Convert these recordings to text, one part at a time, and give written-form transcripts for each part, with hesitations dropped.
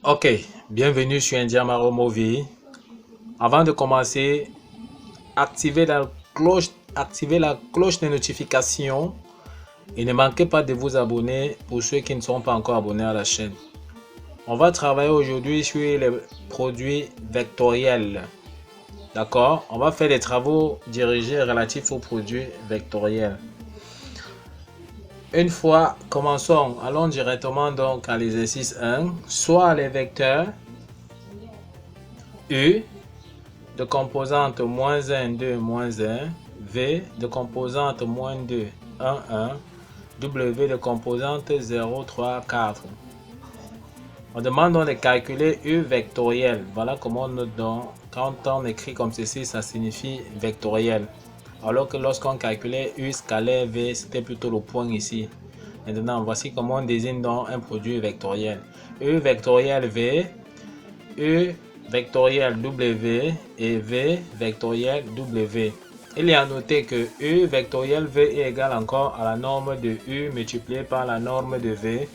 Ok, bienvenue sur Indiamaro Movie. Avant de commencer, activez la cloche de notification et ne manquez pas de vous abonner pour ceux qui ne sont pas encore abonnés à la chaîne. On va travailler aujourd'hui sur les produits vectoriels. D'accord? On va faire des travaux dirigés relatifs aux produits vectoriels. Une fois, commençons. Allons directement donc à l'exercice 1. Soit les vecteurs U de composante moins 1, 2, moins 1, V de composante moins 2, 1, 1, W de composante 0, 3, 4. On demande donc de calculer U vectoriel. Voilà comment on note donc. Quand on écrit comme ceci, ça signifie vectoriel. Alors que lorsqu'on calculait U scalaire V, c'était plutôt le point ici. Maintenant, voici comment on désigne donc un produit vectoriel. U vectoriel V, U vectoriel W et V vectoriel W. Il est à noter que U vectoriel V est égal encore à la norme de U multiplié par la norme de V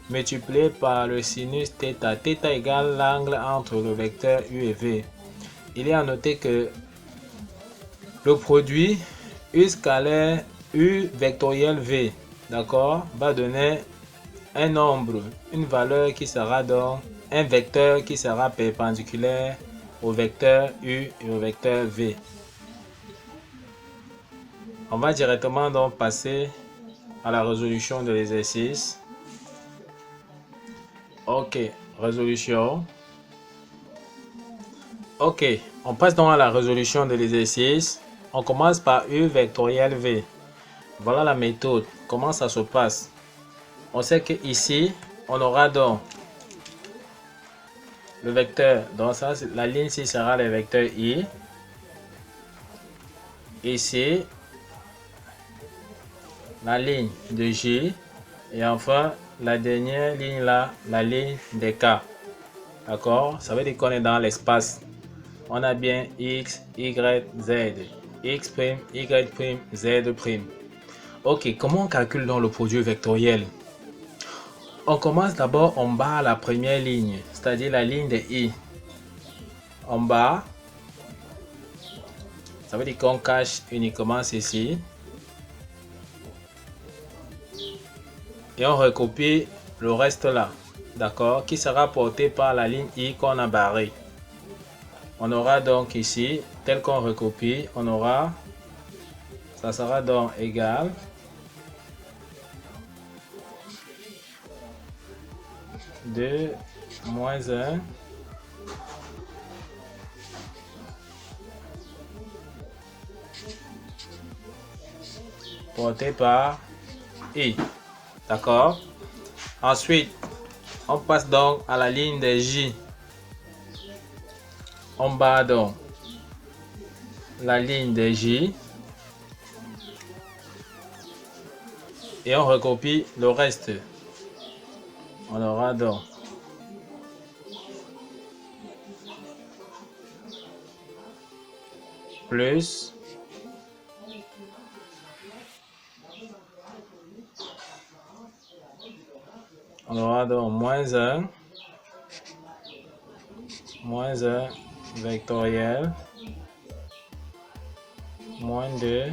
multiplié par le sinus θ. Θ égale l'angle entre le vecteur U et V. Il est à noter que le produit U scalaire U vectoriel V, d'accord, va donner un nombre, une valeur qui sera donc un vecteur qui sera perpendiculaire au vecteur U et au vecteur V. On va directement donc passer à la résolution de l'exercice. Ok, résolution. Ok, on passe donc à la résolution de l'exercice. On commence par U vectoriel V. Voilà la méthode. Comment ça se passe? On sait que ici, on aura donc le vecteur. Donc ça, la ligne ici sera le vecteur I. Ici, la ligne de J. Et enfin, la dernière ligne là, la ligne des K. D'accord? Ça veut dire qu'on est dans l'espace. On a bien X, Y, Z. X', Y', Z'. Ok, comment on calcule donc le produit vectoriel? On commence d'abord en bas à la première ligne, c'est-à-dire la ligne de I. En bas, ça veut dire qu'on cache uniquement ceci. Et on recopie le reste là, d'accord, qui sera porté par la ligne I qu'on a barrée. On aura donc ici, tel qu'on recopie, on aura, ça sera donc égal de moins 1 porté par I. D'accord? Ensuite, on passe donc à la ligne de J. On barre donc la ligne de J. Et on recopie le reste. On aura donc plus on aura donc moins 1 vectoriel moins 2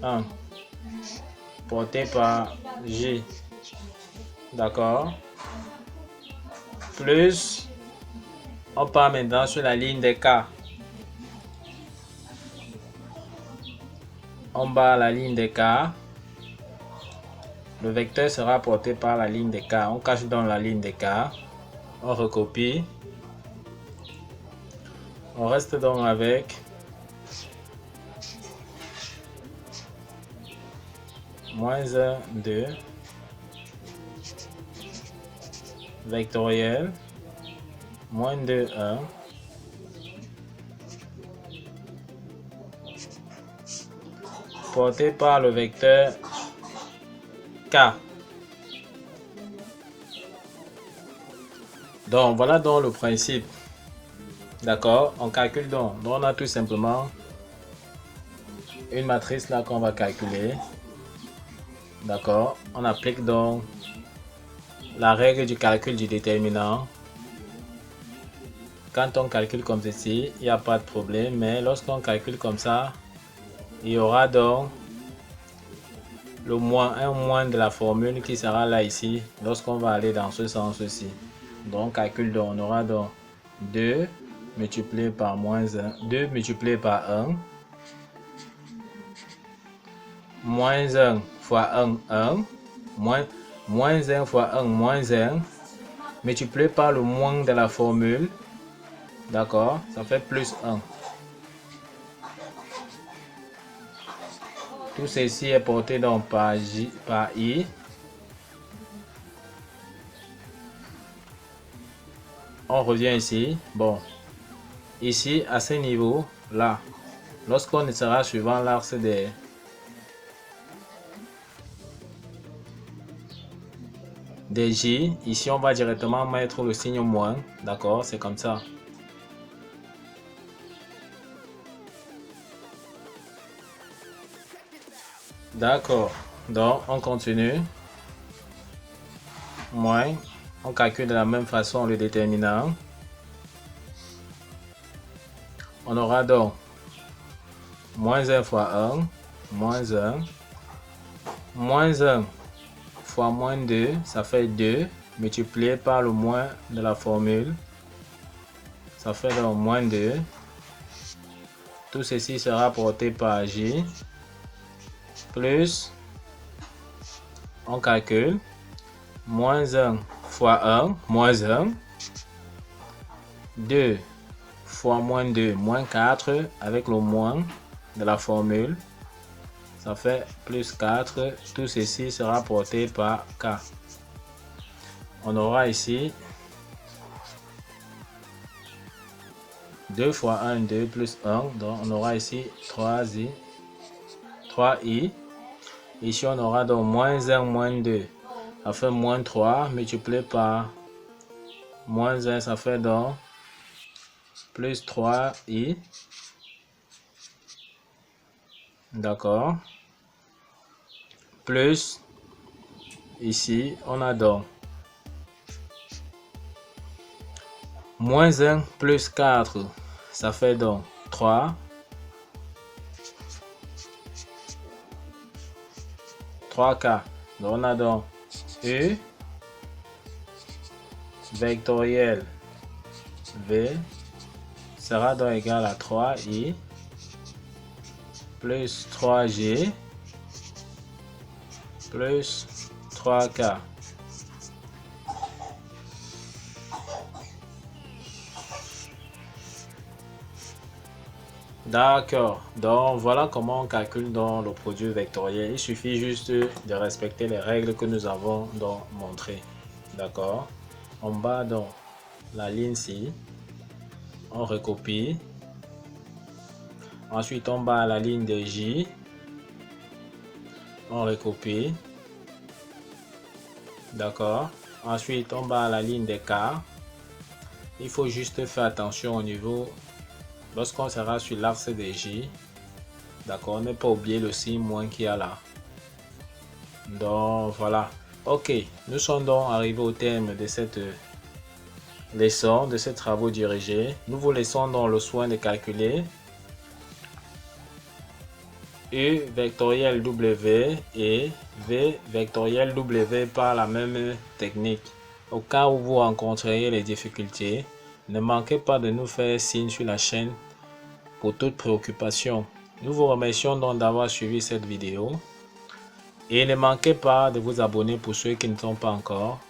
1 porté par J. D'accord? Plus on part maintenant sur la ligne des K. On barre la ligne des K. Le vecteur sera porté par la ligne des K. On cache donc la ligne des K. On recopie. On reste donc avec moins 1, 2 vectoriel moins 2, 1 porté par le vecteur K. Donc voilà donc le principe. D'accord? On calcule donc. On a tout simplement une matrice là qu'on va calculer. D'accord. On applique donc la règle du calcul du déterminant. Quand on calcule comme ceci, il n'y a pas de problème. Mais lorsqu'on calcule comme ça, il y aura donc le moins, un moins de la formule qui sera là ici lorsqu'on va aller dans ce sens-ci. Donc, calcul donc, on aura donc 2 multiplié par moins 1, 2 multiplié par 1, moins 1 fois 1, 1, moins 1 fois 1, moins 1, multiplié par le moins de la formule. D'accord, ça fait plus 1. Tout ceci est porté donc par I. On revient ici. Bon, ici, à ce niveau, là, lorsqu'on sera suivant l'axe des J, ici, on va directement mettre le signe moins. D'accord, c'est comme ça. D'accord, donc on continue. Moins, on calcule de la même façon le déterminant. On aura donc moins 1 fois 1, moins 1, moins 1 fois moins 2, ça fait 2, multiplié par le moins de la formule, ça fait donc moins 2. Tout ceci sera porté par J, plus, on calcule, moins 1 fois 1, moins 1, 2 fois moins 2, moins 4, avec le moins de la formule, ça fait plus 4. Tout ceci sera porté par K. On aura ici 2 fois 1, 2 plus 1. Donc on aura ici 3i. Ici on aura donc moins 1, moins 2. Ça fait moins 3 multiplié par moins 1. Ça fait donc plus 3i. D'accord. Plus, ici, on a donc moins 1 plus 4. Ça fait donc 3. 3K. Donc on a donc U vectoriel V sera donc égal à 3i plus 3g plus 3k. D'accord, donc voilà comment on calcule dans le produit vectoriel. Il suffit juste de respecter les règles que nous avons donc montrées. D'accord, on bat donc la ligne-ci, on recopie. Ensuite, on bat la ligne de J, on recopie. D'accord, ensuite on bat la ligne de K. Il faut juste faire attention au niveau. Lorsqu'on sera sur l'axe de J, d'accord, ne pas oublier le signe moins qu'il y a là. Donc voilà. Ok, nous sommes donc arrivés au terme de cette leçon, de ces travaux dirigés. Nous vous laissons dans le soin de calculer U vectoriel W et V vectoriel W par la même technique. Au cas où vous rencontreriez les difficultés, ne manquez pas de nous faire signe sur la chaîne pour toute préoccupation. Nous vous remercions donc d'avoir suivi cette vidéo et ne manquez pas de vous abonner pour ceux qui ne sont pas encore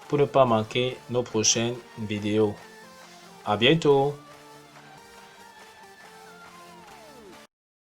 pour ne pas manquer nos prochaines vidéos. À bientôt!